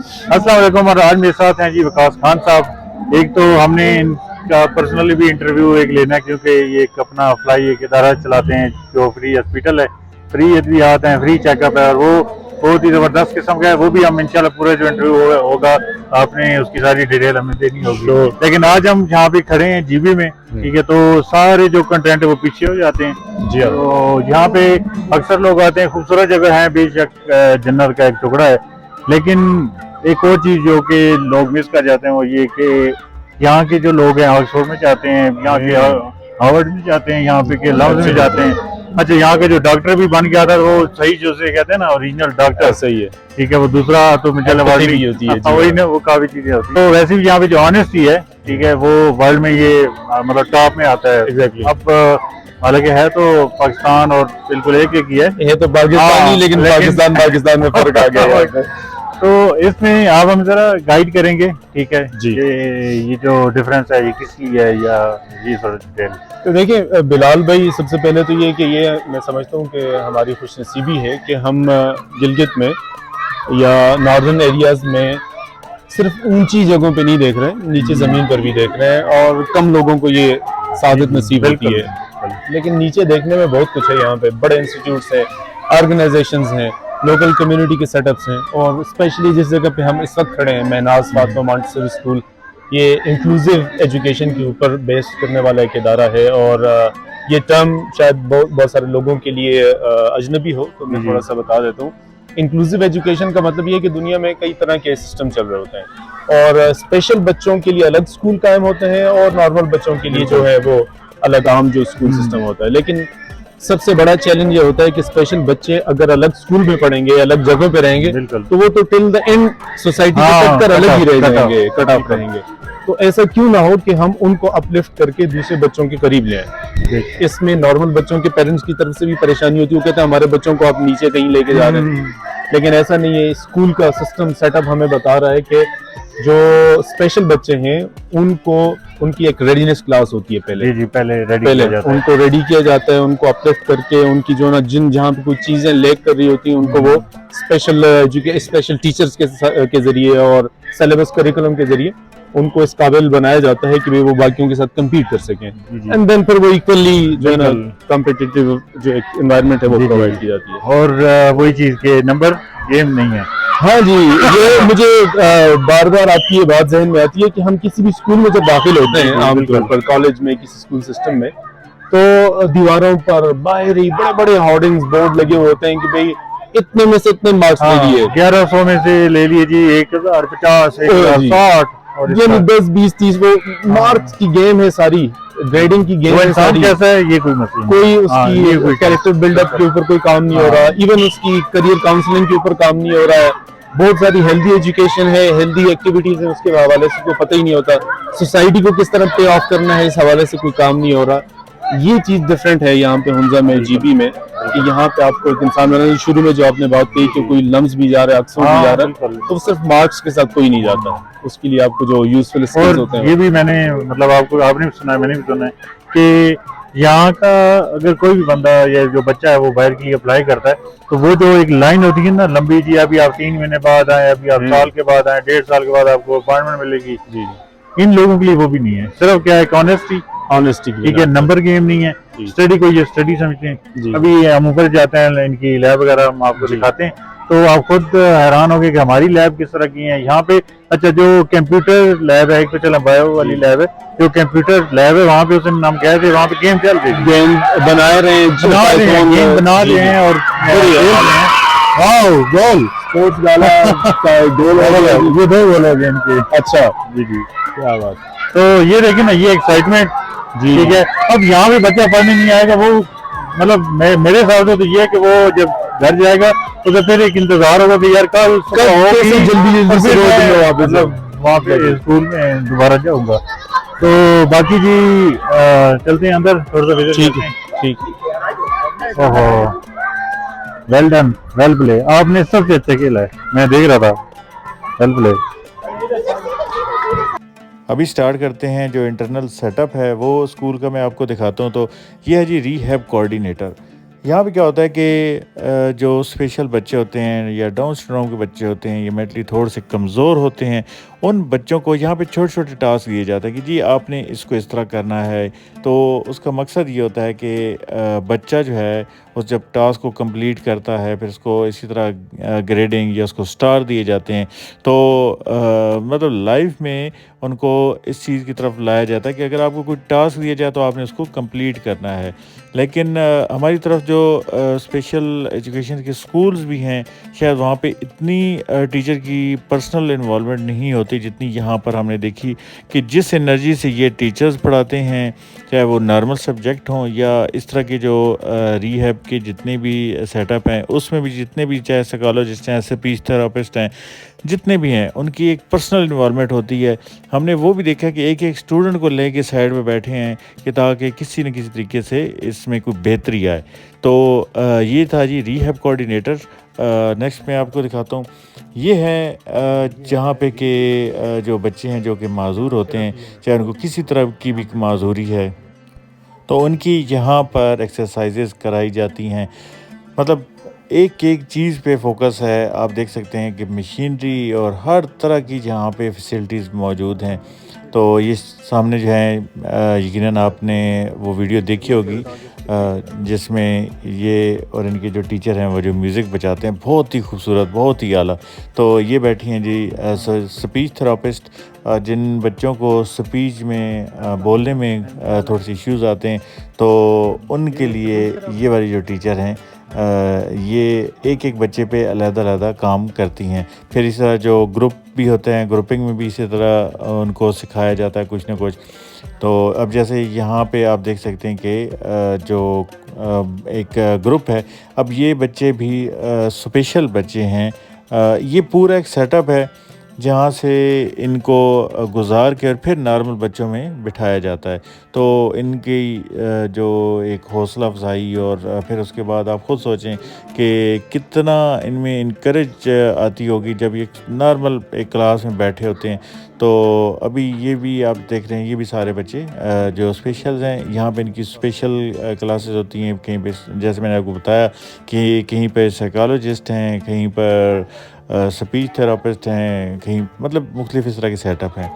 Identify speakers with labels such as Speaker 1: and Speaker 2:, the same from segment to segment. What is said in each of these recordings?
Speaker 1: अस्सलाम वालेकुम। और आज मेरे साथ हैं जी वकास खान साहब। एक तो हमने इनका पर्सनली भी इंटरव्यू एक लेना है, क्योंकि ये एक अपना फ्लाई एक इदारा चलाते हैं जो फ्री हॉस्पिटल है, फ्री अद्वियात हैं, फ्री चेकअप है, और वो बहुत ही ज़बरदस्त किस्म का है। वो भी हम इंशाल्लाह पूरा जो इंटरव्यू होगा आपने उसकी सारी डिटेल हमें देनी होगी। तो लेकिन आज हम यहाँ पे खड़े हैं जीबी में, ठीक है, तो सारे जो कंटेंट है वो पीछे हो जाते हैं जी। तो यहाँ पे अक्सर लोग आते हैं, खूबसूरत जगह है, बेशक जन्नत का एक टुकड़ा है, लेकिन एक और चीज़ जो कि लोग मिस कर जाते हैं वो ये कि यहाँ के जो लोग हैं ऑक्सफोर्ड में जाते हैं, यहाँ के हार्वर्ड में जाते हैं, यहाँ पे के लव्स में जाते हैं। अच्छा, यहाँ के जो डॉक्टर भी बन गया था वो सही जो से कहते हैं ना ओरिजिनल डॉक्टर, सही है, ठीक है, वो दूसरा तो मुझे भी होती है वही ना, वो काफी चीजें होती है। तो वैसे भी यहाँ पे जो ऑनेस्टी है, ठीक है, वो वर्ल्ड में ये मतलब टॉप में आता है। एग्जैक्टली। अब हालांकि है तो पाकिस्तान और बिल्कुल एक ही है, ये तो पाकिस्तानी, लेकिन पाकिस्तान में फर्क आ गया है। तो इसमें आप हम जरा गाइड करेंगे, ठीक है जी, ये जो डिफरेंस है ये किस लिए है, या ये थोड़ा डिटेल।
Speaker 2: तो देखिए बिलाल भाई, सबसे पहले तो ये कि ये मैं समझता हूँ कि हमारी खुशनसीबी है कि हम गिलगित में या नॉर्दर्न एरियाज़ में सिर्फ ऊंची जगहों पे नहीं देख रहे हैं, नीचे ज़मीन पर भी देख रहे हैं, और कम लोगों को ये सादत नसीब होती है। लेकिन नीचे देखने में बहुत कुछ है। यहाँ पे बड़े इंस्टीट्यूट्स हैं, ऑर्गेनाइजेशंस हैं, लोकल कम्युनिटी के सेटअप्स हैं, और स्पेशली जिस जगह पे हम इस वक्त खड़े हैं, महनाज फातिमा मॉन्टेसरी स्कूल, ये इंक्लूसिव एजुकेशन के ऊपर बेस करने वाला एक इदारा है। और ये टर्म शायद बहुत सारे लोगों के लिए अजनबी हो, तो मैं थोड़ा सा बता देता हूँ। इंक्लूसिव एजुकेशन का मतलब ये है कि दुनिया में कई तरह के सिस्टम चल रहे होते हैं, और स्पेशल बच्चों के लिए अलग स्कूल कायम होते हैं, और नॉर्मल बच्चों के लिए जो है वो अलग आम जो स्कूल सिस्टम होता है। लेकिन सबसे बड़ा चैलेंज ये होता है कि स्पेशल बच्चे अगर अलग स्कूल में पढ़ेंगे, अलग जगहों पे रहेंगे, तो वो तो टिल द एंड सोसाइटी से कट कर अलग ही रह जाएंगे, कट ऑफ रहेंगे। तो ऐसा क्यों ना हो कि हम उनको अपलिफ्ट करके दूसरे बच्चों के करीब ले आए। इसमें नॉर्मल बच्चों के पेरेंट्स की तरफ से भी परेशानी होती है, वो कहते हैं हमारे बच्चों को आप नीचे कहीं लेके जा रहे हैं, लेकिन ऐसा नहीं है। स्कूल का सिस्टम सेटअप हमें बता रहा है कि जो स्पेशल बच्चे हैं उनको उनकी एक रेडीनेस क्लास होती है, पहले उनको रेडी किया जाता है, उनको अपलिफ्ट करके उनकी जो ना जहाँ पे कोई चीजें लैक कर रही होती हैं उनको वो स्पेशल टीचर्स के जरिए और सिलेबस करिकुलम के जरिए उनको इस काबिल बनाया जाता है कि वो बाकियों के साथ कम्पीट कर सकें, एंड देन फिर वो इक्वली जो है ना कॉम्पिटिटिव जो एक एनवायरनमेंट है वो प्रोवाइड की जाती है।
Speaker 1: और वही चीज के नंबर गेम नहीं है।
Speaker 2: हाँ जी, ये मुझे बार बार आपकी ये बात जहन में आती है कि हम किसी भी स्कूल में जब दाखिल होते हैं, आमतौर पर कॉलेज में, किसी स्कूल सिस्टम में, तो दीवारों पर बाहर ही बड़े बड़े होर्डिंग्स बोर्ड लगे होते हैं कि भाई इतने में से इतने मार्क्स ले लिए,
Speaker 1: 1100 में से ले लिए जी 1050, 1060,
Speaker 2: ये 10, 20, 30 वो मार्क्स की गेम है सारी, ग्रेडिंग की गेम है सारी।
Speaker 1: कैसा है ये कोई मसला,
Speaker 2: कोई उसकी कैरेक्टर बिल्डअप के ऊपर कोई काम नहीं हो रहा, इवन उसकी करियर काउंसलिंग के ऊपर काम नहीं हो रहा है। बहुत सारी हेल्दी एजुकेशन है, हेल्दी एक्टिविटीज है, उसके हवाले से कोई पता ही नहीं होता। सोसाइटी को किस तरह पे ऑफ करना है, इस हवाले से कोई काम नहीं हो रहा। ये चीज डिफरेंट है यहाँ पे हुंजा में, जीबी में, कि यहाँ पे आपको एक इंसान बनाना। शुरू में जो आपने बात कही कि कोई लम्स भी जा रहा है, अक्सर भी जा रहा है, तो सिर्फ मार्क्स के साथ कोई नहीं जाता, उसके लिए आपको जो यूजफुल स्किल्स होते हैं।
Speaker 1: ये भी मैंने मतलब आपने भी सुना है, मैंने भी सुना है कि यहाँ का अगर कोई भी बंदा या जो बच्चा है वो बाहर के लिए अप्लाई करता है, तो वो जो एक लाइन होती है ना लंबी जी, अभी आप 3 महीने बाद आए, अभी आप साल के बाद आए, 1.5 साल के बाद आपको अपॉइंटमेंट मिलेगी जी, इन लोगों के लिए वो भी नहीं है। सिर्फ क्या है, ऑनेस्टी, ठीक है, नंबर गेम नहीं है, स्टडी को ये स्टडी समझते हैं। अभी हम ऊपर जाते हैं, इनकी लैब वगैरह हम आपको दिखाते हैं, तो आप खुद हैरान होंगे कि हमारी लैब किस तरह की है यहाँ पे। अच्छा, जो कंप्यूटर लैब है, एक तो चला बायो वाली लैब है, जो कंप्यूटर लैब है वहाँ पे उसने नाम क्या है, वहाँ पे गेम चल रही है, गेम बना रहे हैं और
Speaker 2: गोल स्पोर्ट्स वाला
Speaker 1: ये 2 गोल हो गए इनके।
Speaker 2: अच्छा
Speaker 1: जी,
Speaker 2: क्या बात।
Speaker 1: तो ये देखिए ना, ये एक्साइटमेंट, ठीक है। अब यहाँ पे बच्चा पढ़ने नहीं आएगा, वो मतलब मेरे हिसाब से तो ये है कि वो जब घर जाएगा तो फिर एक इंतजार होगा कि यार कल जल्दी से वहाँ पे स्कूल में दोबारा जाऊंगा। तो बाकी जी चलते हैं अंदर थोड़ा सा विजिट करते हैं। ठीक। ओहो, वेल डन, वेल प्ले, आपने सबसे अच्छा खेला है, मैं देख रहा था, वेल प्ले।
Speaker 3: अभी स्टार्ट करते हैं। जो इंटरनल सेटअप है वो स्कूल का मैं आपको दिखाता हूँ। तो ये है जी रीहैब कोऑर्डिनेटर। यहाँ पे क्या होता है कि जो स्पेशल बच्चे होते हैं या डाउन सिंड्रोम के बच्चे होते हैं या मेंटली थोड़े से कमज़ोर होते हैं, उन बच्चों को यहाँ पे छोटे-छोटे टास्क दिए जाते हैं कि जी आपने इसको इस तरह करना है। तो उसका मकसद ये होता है कि बच्चा जो है उस जब टास्क को कंप्लीट करता है फिर उसको इसी तरह ग्रेडिंग या उसको स्टार दिए जाते हैं। तो मतलब लाइफ में उनको इस चीज़ की तरफ लाया जाता है कि अगर आपको कोई टास्क दिया जाए तो आपने उसको कंप्लीट करना है। लेकिन हमारी तरफ जो स्पेशल एजुकेशन के स्कूल्स भी हैं, शायद वहाँ पे इतनी टीचर की पर्सनल इन्वॉल्वमेंट नहीं होती जितनी यहाँ पर हमने देखी कि जिस एनर्जी से ये टीचर्स पढ़ाते हैं, चाहे वो नॉर्मल सब्जेक्ट हों या इस तरह के जो रीहैब के जितने भी सेटअप हैं, उसमें भी जितने भी चाहे साइकोलॉजिस्ट हैं, स्पीच थेरेपिस्ट हैं, जितने भी हैं, उनकी एक पर्सनल इन्वॉल्वमेंट होती है। हमने वो भी देखा कि एक-एक स्टूडेंट को लेके साइड में बैठे हैं कि ताकि किसी न किसी तरीके से इसमें कोई बेहतरी आए। तो ये था जी रीहैब कोऑर्डिनेटर। नेक्स्ट मैं आपको दिखाता हूँ। ये है जहाँ पे कि जो बच्चे हैं जो कि माज़ूर होते हैं, चाहे उनको किसी तरह की भी माज़ूरी है, तो उनकी यहाँ पर एक्सरसाइज़ेज़ कराई जाती हैं। मतलब एक-एक चीज़ पे फ़ोकस है। आप देख सकते हैं कि मशीनरी और हर तरह की जहाँ पे फैसिलिटीज़ मौजूद हैं। तो ये सामने जो है यकीनन आपने वो वीडियो देखी होगी जिसमें ये और इनके जो टीचर हैं वो जो म्यूज़िक बजाते हैं, बहुत ही खूबसूरत, बहुत ही आला। तो ये बैठी हैं जी स्पीच थेरेपिस्ट, जिन बच्चों को स्पीच में बोलने में थोड़े से इश्यूज़ आते हैं, तो उनके लिए ये वाली जो टीचर हैं ये एक-एक बच्चे पे अलग-अलग काम करती हैं। फिर इस तरह जो ग्रुप भी होते हैं, ग्रुपिंग में भी इसी तरह उनको सिखाया जाता है कुछ न कुछ। तो अब जैसे यहाँ पे आप देख सकते हैं कि जो एक ग्रुप है, अब ये बच्चे भी स्पेशल बच्चे हैं। ये पूरा एक सेटअप है जहाँ से इनको गुज़ार के और फिर नॉर्मल बच्चों में बिठाया जाता है। तो इनकी जो एक हौसला अफ़ज़ाई और फिर उसके बाद आप ख़ुद सोचें कि कितना इनमें इनकरेज आती होगी जब ये नॉर्मल एक क्लास में बैठे होते हैं। तो अभी ये भी आप देख रहे हैं, ये भी सारे बच्चे जो स्पेशल्स हैं, यहाँ पे इनकी स्पेशल क्लासेस होती हैं। कहीं पे जैसे मैंने आपको बताया कि कहीं पे साइकोलॉजिस्ट हैं, कहीं पर स्पीच थेरेपिस्ट हैं, कहीं मतलब मुख्तलिफ इस तरह के सेटअप हैं।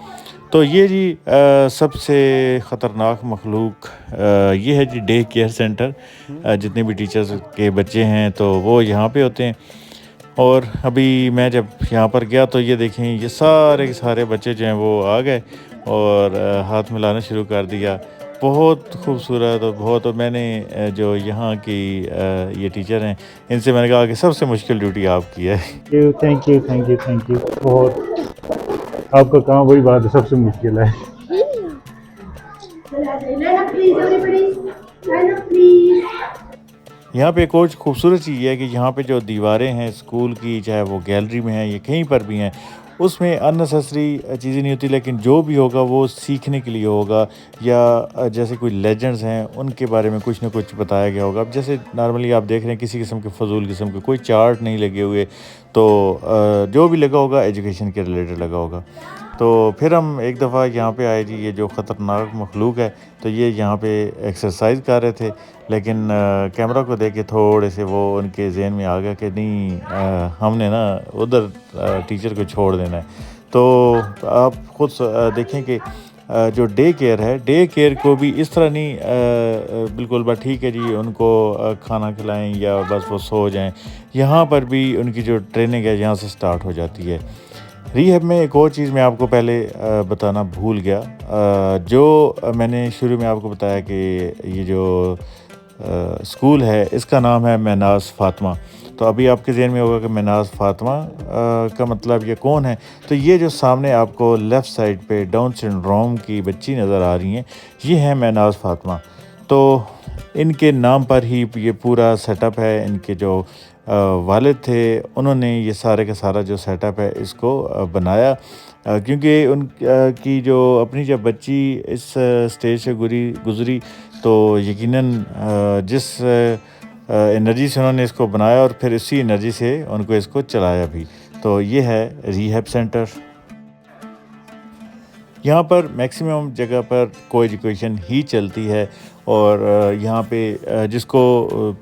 Speaker 3: तो ये जी सबसे ख़तरनाक मखलूक ये है जी डे केयर सेंटर। जितने भी टीचर्स के बच्चे हैं तो वो यहाँ पे होते हैं। और अभी मैं जब यहाँ पर गया तो ये देखें, ये सारे के सारे बच्चे जो हैं वो आ गए और हाथ मिलाना शुरू कर दिया। बहुत खूबसूरत और बहुत, और मैंने जो यहाँ की ये टीचर हैं, इनसे मैंने कहा कि सबसे मुश्किल ड्यूटी आपकी है।
Speaker 1: Thank you, thank you, thank you. बहुत आपका काम वही बात है, सबसे मुश्किल है।
Speaker 3: यहाँ पे एक और खूबसूरत चीज़ ये है कि यहाँ पे जो दीवारें हैं स्कूल की, चाहे वो गैलरी में हैं या कहीं पर भी हैं, उसमें अननेसेसरी चीज़ें नहीं होती, लेकिन जो भी होगा वो सीखने के लिए होगा या जैसे कोई लेजेंड्स हैं उनके बारे में कुछ ना कुछ बताया गया होगा। अब जैसे नॉर्मली आप देख रहे हैं किसी किस्म के फजूल किस्म के कोई चार्ट नहीं लगे हुए, तो जो भी लगा होगा एजुकेशन के रिलेटेड लगा होगा। तो फिर हम एक दफ़ा यहाँ पे आए जी, ये जो ख़तरनाक मखलूक है, तो ये यहाँ पे एक्सरसाइज कर रहे थे, लेकिन कैमरा को देख के थोड़े से वो उनके ज़हन में आ गया कि नहीं हमने ना उधर टीचर को छोड़ देना है। तो आप ख़ुद देखें कि जो डे केयर है, डे केयर को भी इस तरह नहीं बिल्कुल बस ठीक है जी उनको खाना खिलाएं या बस वो सो जाएं। यहाँ पर भी उनकी जो ट्रेनिंग है यहाँ से स्टार्ट हो जाती है। रीहैब में एक और चीज़ मैं आपको पहले बताना भूल गया, जो मैंने शुरू में आपको बताया कि ये जो स्कूल है इसका नाम है महनाज़ फ़ातिमा। तो अभी आपके ज़हन में होगा कि महनाज़ फ़ातिमा का मतलब ये कौन है। तो ये जो सामने आपको लेफ़्ट साइड पे डाउन सिंड्रोम की बच्ची नज़र आ रही हैं, ये है महनाज़ फ़ातिमा। तो इनके नाम पर ही ये पूरा सेटअप है। इनके जो वालिद थे उन्होंने ये सारे का सारा जो सेटअप है इसको बनाया, क्योंकि की जो अपनी जब बच्ची इस स्टेज से गुज़री तो यकीनन जिस एनर्जी से उन्होंने इसको बनाया और फिर इसी एनर्जी से उनको इसको चलाया भी। तो ये है रीहैब सेंटर। यहाँ पर मैक्सिमम जगह पर को एजुकेशन ही चलती है اور یہاں پہ جس کو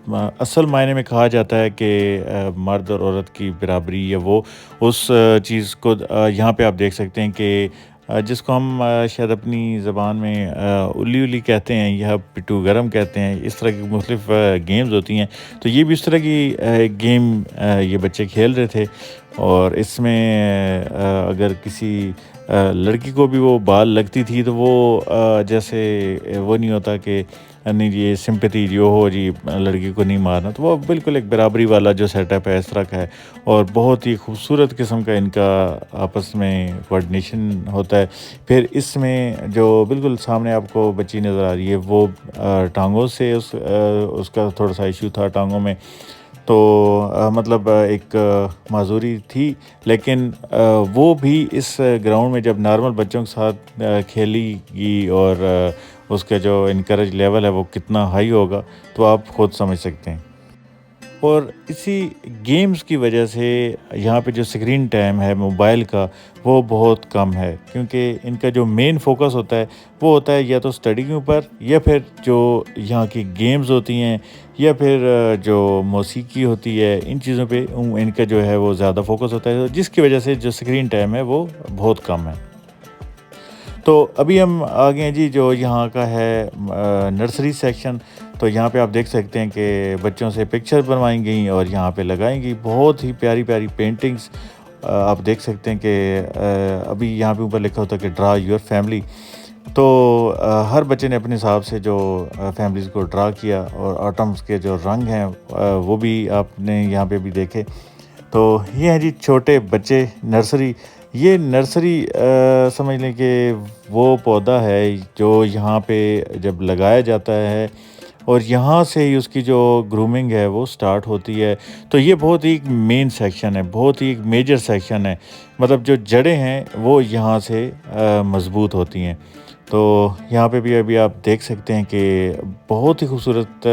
Speaker 3: اصل معنی میں کہا جاتا ہے کہ مرد اور عورت کی برابری یا وہ اس چیز کو یہاں پہ آپ دیکھ سکتے ہیں کہ جس کو ہم شاید اپنی زبان میں الی الی کہتے ہیں یا پٹو گرم کہتے ہیں، اس طرح کی مختلف گیمز ہوتی ہیں. تو یہ بھی اس طرح کی گیم یہ بچے کھیل رہے تھے. اور اس میں اگر کسی لڑکی کو بھی وہ بال لگتی تھی تو وہ جیسے وہ نہیں ہوتا کہ نہیں جی یہ سمپتھی جو ہو جی لڑکی کو نہیں مارنا، تو وہ بالکل ایک برابری والا جو سیٹ اپ ہے اس طرح کا ہے. اور بہت ہی خوبصورت قسم کا ان کا آپس میں کوآرڈینیشن ہوتا ہے. پھر اس میں جو بالکل سامنے آپ کو بچی نظر آ رہی ہے وہ ٹانگوں سے اس کا تھوڑا سا ایشو تھا ٹانگوں میں، تو مطلب ایک معذوری تھی. لیکن وہ بھی اس گراؤنڈ میں جب نارمل بچوں کے ساتھ کھیلی گی اور اس کا جو انکریج لیول ہے وہ کتنا ہائی ہوگا تو آپ خود سمجھ سکتے ہیں. اور اسی گیمز کی وجہ سے یہاں پہ جو اسکرین ٹائم ہے موبائل کا وہ بہت کم ہے، کیونکہ ان کا جو مین فوکس ہوتا ہے وہ ہوتا ہے یا تو اسٹڈی کے اوپر، یا پھر جو یہاں کی گیمز ہوتی ہیں، یا پھر جو موسیقی ہوتی ہے، ان چیزوں پہ ان کا جو ہے وہ زیادہ فوکس ہوتا ہے، جس کی وجہ سے جو اسکرین ٹائم ہے وہ بہت کم ہے. تو ابھی ہم آگے ہیں جی جو یہاں کا ہے نرسری سیکشن. تو یہاں پہ آپ دیکھ سکتے ہیں کہ بچوں سے پکچر بنوائی گئیں اور یہاں پہ لگائیں گئی بہت ہی پیاری پیاری پینٹنگز. آپ دیکھ سکتے ہیں کہ ابھی یہاں پہ اوپر لکھا ہوتا ہے کہ ڈرا یور فیملی. تو ہر بچے نے اپنے حساب سے جو فیملیز کو ڈرا کیا، اور آٹمس کے جو رنگ ہیں وہ بھی آپ نے یہاں پہ بھی دیکھے. تو یہ ہیں جی چھوٹے بچے نرسری. یہ نرسری سمجھ لیں کہ وہ پودا ہے جو یہاں پہ جب لگایا جاتا ہے اور یہاں سے ہی اس کی جو گرومنگ ہے وہ سٹارٹ ہوتی ہے. تو یہ بہت ہی مین سیکشن ہے، بہت ہی ایک میجر سیکشن ہے. مطلب جو جڑیں ہیں وہ یہاں سے مضبوط ہوتی ہیں. تو یہاں پہ بھی ابھی آپ دیکھ سکتے ہیں کہ بہت ہی خوبصورت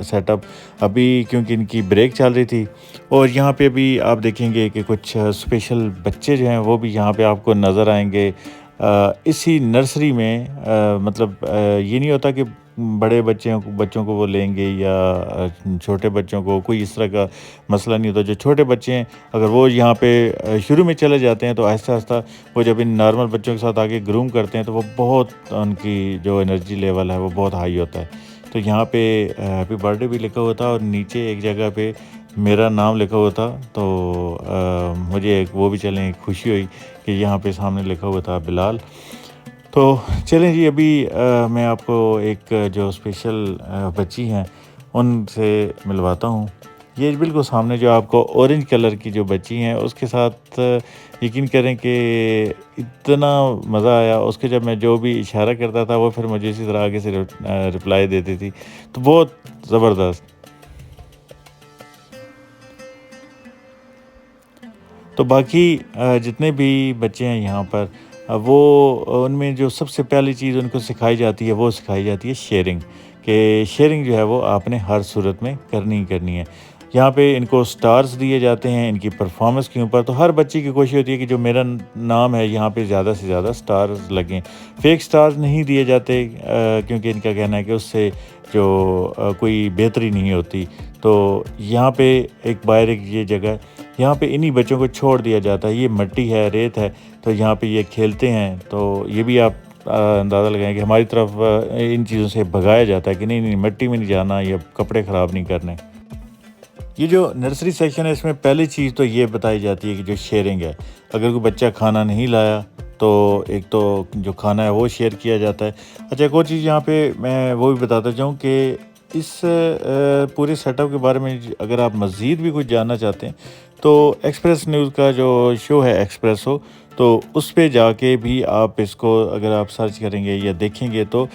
Speaker 3: سیٹ اپ. ابھی کیونکہ ان کی بریک چل رہی تھی، اور یہاں پہ بھی آپ دیکھیں گے کہ کچھ اسپیشل بچے جو ہیں وہ بھی یہاں پہ آپ کو نظر آئیں گے اسی نرسری میں. مطلب یہ نہیں ہوتا کہ بڑے بچوں کو وہ لیں گے یا چھوٹے بچوں کو، کوئی اس طرح کا مسئلہ نہیں ہوتا. جو چھوٹے بچے ہیں اگر وہ یہاں پہ شروع میں چلے جاتے ہیں تو آہستہ آہستہ وہ جب ان نارمل بچوں کے ساتھ آگے گروم کرتے ہیں تو وہ بہت ان کی جو انرجی لیول ہے وہ بہت ہائی ہوتا ہے. تو یہاں پہ ہیپی برتھ ڈے بھی لکھا ہوا تھا، اور نیچے ایک جگہ پہ میرا نام لکھا ہوا تھا. تو مجھے ایک وہ بھی چلیں خوشی ہوئی کہ یہاں پہ سامنے لکھا ہوا تھا بلال. تو چلیں جی ابھی میں آپ کو ایک جو اسپیشل بچی ہیں ان سے ملواتا ہوں. یہ بالکل سامنے جو آپ کو اورنج کلر کی جو بچی ہیں اس کے ساتھ یقین کریں کہ اتنا مزہ آیا. اس کے جب میں جو بھی اشارہ کرتا تھا وہ پھر مجھے اسی طرح آگے سے رپلائی دیتی تھی. تو بہت زبردست. تو باقی جتنے بھی بچے ہیں یہاں پر وہ ان میں جو سب سے پہلی چیز ان کو سکھائی جاتی ہے وہ سکھائی جاتی ہے شیئرنگ. کہ شیئرنگ جو ہے وہ آپ نے ہر صورت میں کرنی ہی کرنی ہے. یہاں پہ ان کو سٹارز دیے جاتے ہیں ان کی پرفارمنس کے اوپر. تو ہر بچے کی کوشش ہوتی ہے کہ جو میرا نام ہے یہاں پہ زیادہ سے زیادہ سٹارز لگیں. فیک سٹارز نہیں دیے جاتے کیونکہ ان کا کہنا ہے کہ اس سے جو کوئی بہتری نہیں ہوتی. تو یہاں پہ ایک باہر ایک یہ جگہ ہے، یہاں پہ انہی بچوں کو چھوڑ دیا جاتا ہے. یہ مٹی ہے، ریت ہے، تو یہاں پہ یہ کھیلتے ہیں. تو یہ بھی آپ اندازہ لگائیں کہ ہماری طرف ان چیزوں سے بھگایا جاتا ہے کہ نہیں مٹی میں نہیں جانا یا کپڑے خراب نہیں کرنے. یہ جو نرسری سیکشن ہے اس میں پہلی چیز تو یہ بتائی جاتی ہے کہ جو شیئرنگ ہے. اگر کوئی بچہ کھانا نہیں لایا تو ایک تو جو کھانا ہے وہ شیئر کیا جاتا ہے. اچھا ایک اور چیز یہاں پہ میں وہ بھی بتاتا چاہوں کہ اس پورے سیٹ اپ کے بارے میں اگر آپ مزید بھی کچھ جاننا چاہتے ہیں تو ایکسپریس نیوز کا جو شو ہے ایکسپریسو، تو اس پہ جا کے بھی آپ اس کو اگر آپ سرچ کریں گے یا دیکھیں گے تو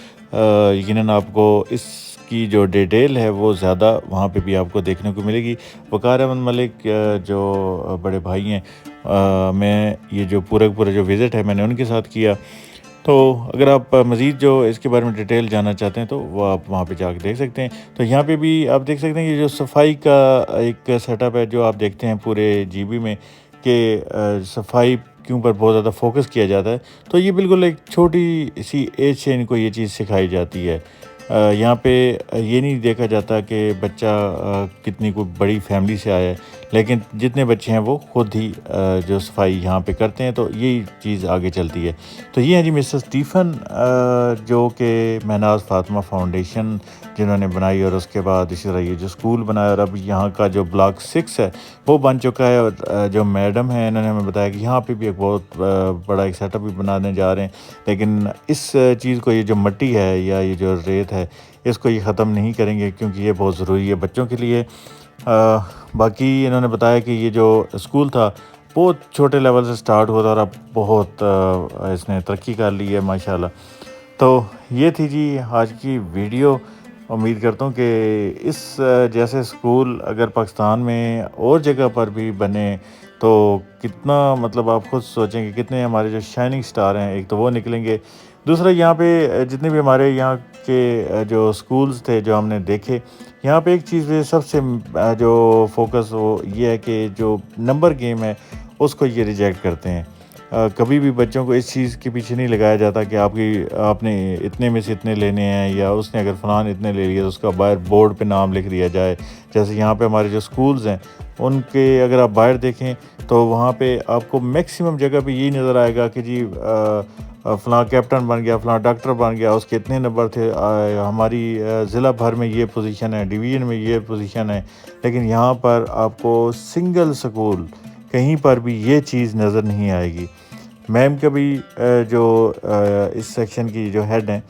Speaker 3: یقیناً آپ کو اس کی جو ڈیٹیل ہے وہ زیادہ وہاں پہ بھی آپ کو دیکھنے کو ملے گی. وقار احمد ملک جو بڑے بھائی ہیں، میں یہ جو پورا جو وزٹ ہے میں نے ان کے ساتھ کیا. تو اگر آپ مزید جو اس کے بارے میں ڈیٹیل جاننا چاہتے ہیں تو وہ آپ وہاں پہ جا کے دیکھ سکتے ہیں. تو یہاں پہ بھی آپ دیکھ سکتے ہیں کہ جو صفائی کا ایک سیٹ اپ ہے جو آپ دیکھتے ہیں پورے جی بی میں کہ صفائی کے اوپر بہت زیادہ فوکس کیا جاتا ہے. تو یہ بالکل ایک چھوٹی سی ایج سے ان کو یہ چیز سکھائی جاتی ہے. یہاں پہ یہ نہیں دیکھا جاتا کہ بچہ کتنی کوئی بڑی فیملی سے آیا ہے، لیکن جتنے بچے ہیں وہ خود ہی جو صفائی یہاں پہ کرتے ہیں، تو یہی چیز آگے چلتی ہے۔ تو یہ ہیں جی مسٹر اسٹیفن، جو کہ مہناز فاطمہ فاؤنڈیشن جنہوں نے بنائی، اور اس کے بعد اسی طرح یہ جو اسکول بنایا، اور اب یہاں کا جو بلاک 6 ہے وہ بن چکا ہے، اور جو میڈم ہیں انہوں نے ہمیں بتایا کہ یہاں پہ بھی ایک بہت بڑا ایک سیٹ اپ بھی بنانے جا رہے ہیں، لیکن اس چیز کو، یہ جو مٹی ہے یا یہ جو ریت ہے، اس کو یہ ختم نہیں کریں گے کیونکہ یہ بہت ضروری ہے بچوں کے لیے۔ باقی انہوں نے بتایا کہ یہ جو اسکول تھا بہت چھوٹے لیول سے سٹارٹ ہوا تھا، اور اب بہت اس نے ترقی کر لی ہے ماشاءاللہ۔ تو یہ تھی جی آج کی ویڈیو۔ امید کرتا ہوں کہ اس جیسے اسکول اگر پاکستان میں اور جگہ پر بھی بنے تو کتنا، مطلب آپ خود سوچیں کہ کتنے ہمارے جو شائننگ سٹار ہیں، ایک تو وہ نکلیں گے، دوسرا یہاں پہ جتنے بھی ہمارے یہاں کے جو اسکولز تھے جو ہم نے دیکھے، یہاں پہ ایک چیز سب سے جو فوکس وہ یہ ہے کہ جو نمبر گیم ہے اس کو یہ ریجیکٹ کرتے ہیں۔ کبھی بھی بچوں کو اس چیز کے پیچھے نہیں لگایا جاتا کہ آپ نے اتنے میں سے اتنے لینے ہیں، یا اس نے اگر فلان اتنے لے لیے تو اس کا باہر بورڈ پہ نام لکھ دیا جائے۔ جیسے یہاں پہ ہمارے جو سکولز ہیں ان کے اگر آپ باہر دیکھیں تو وہاں پہ آپ کو میکسیمم جگہ پہ یہی نظر آئے گا کہ جی فلاں کیپٹن بن گیا، فلاں ڈاکٹر بن گیا، اس کے اتنے نمبر تھے، ہماری ضلع بھر میں یہ پوزیشن ہے، ڈویژن میں یہ پوزیشن ہے۔ لیکن یہاں پر آپ کو سنگل سکول کہیں پر بھی یہ چیز نظر نہیں آئے گی۔ میم کا بھی جو اس سیکشن کی جو ہیڈ ہیں،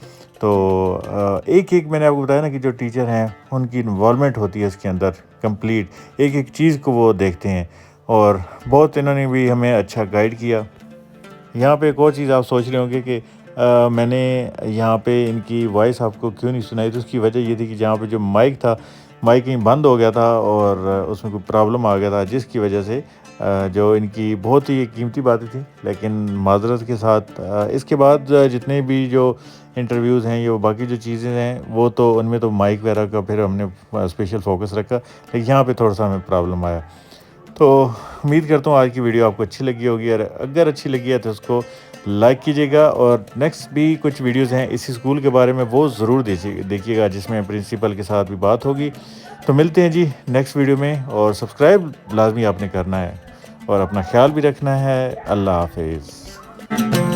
Speaker 3: تو ایک میں نے آپ کو بتایا نا کہ جو ٹیچر ہیں ان کی انوالومنٹ ہوتی ہے اس کے اندر کمپلیٹ، ایک چیز کو وہ دیکھتے ہیں، اور بہت انہوں نے بھی ہمیں اچھا گائیڈ کیا۔ یہاں پہ ایک اور چیز آپ سوچ رہے ہوں گے کہ میں نے یہاں پہ ان کی وائس آپ کو کیوں نہیں سنائی، تو اس کی وجہ یہ تھی کہ جہاں پہ جو مائک تھا، مائک کہیں بند ہو گیا تھا اور اس میں کوئی پرابلم آ گیا تھا، جس کی وجہ سے جو ان کی بہت ہی قیمتی باتیں تھیں، لیکن معذرت کے ساتھ اس کے بعد جتنے بھی جو انٹرویوز ہیں، یہ باقی جو چیزیں ہیں، وہ تو ان میں تو مائک وغیرہ کا پھر ہم نے اسپیشل فوکس رکھا، لیکن یہاں پہ تھوڑا سا ہمیں پرابلم آیا۔ تو امید کرتا ہوں آج کی ویڈیو آپ کو اچھی لگی ہوگی، اور اگر اچھی لگی ہے تو اس کو لائک کیجیے گا، اور نیکسٹ بھی کچھ ویڈیوز ہیں اسی اسکول کے بارے میں، وہ ضرور دیکھیے گا، جس میں پرنسپل کے ساتھ بھی بات ہوگی۔ تو ملتے ہیں جی نیکسٹ ویڈیو میں، اور سبسکرائب لازمی آپ نے کرنا ہے، اور اپنا خیال بھی رکھنا ہے۔ اللہ حافظ۔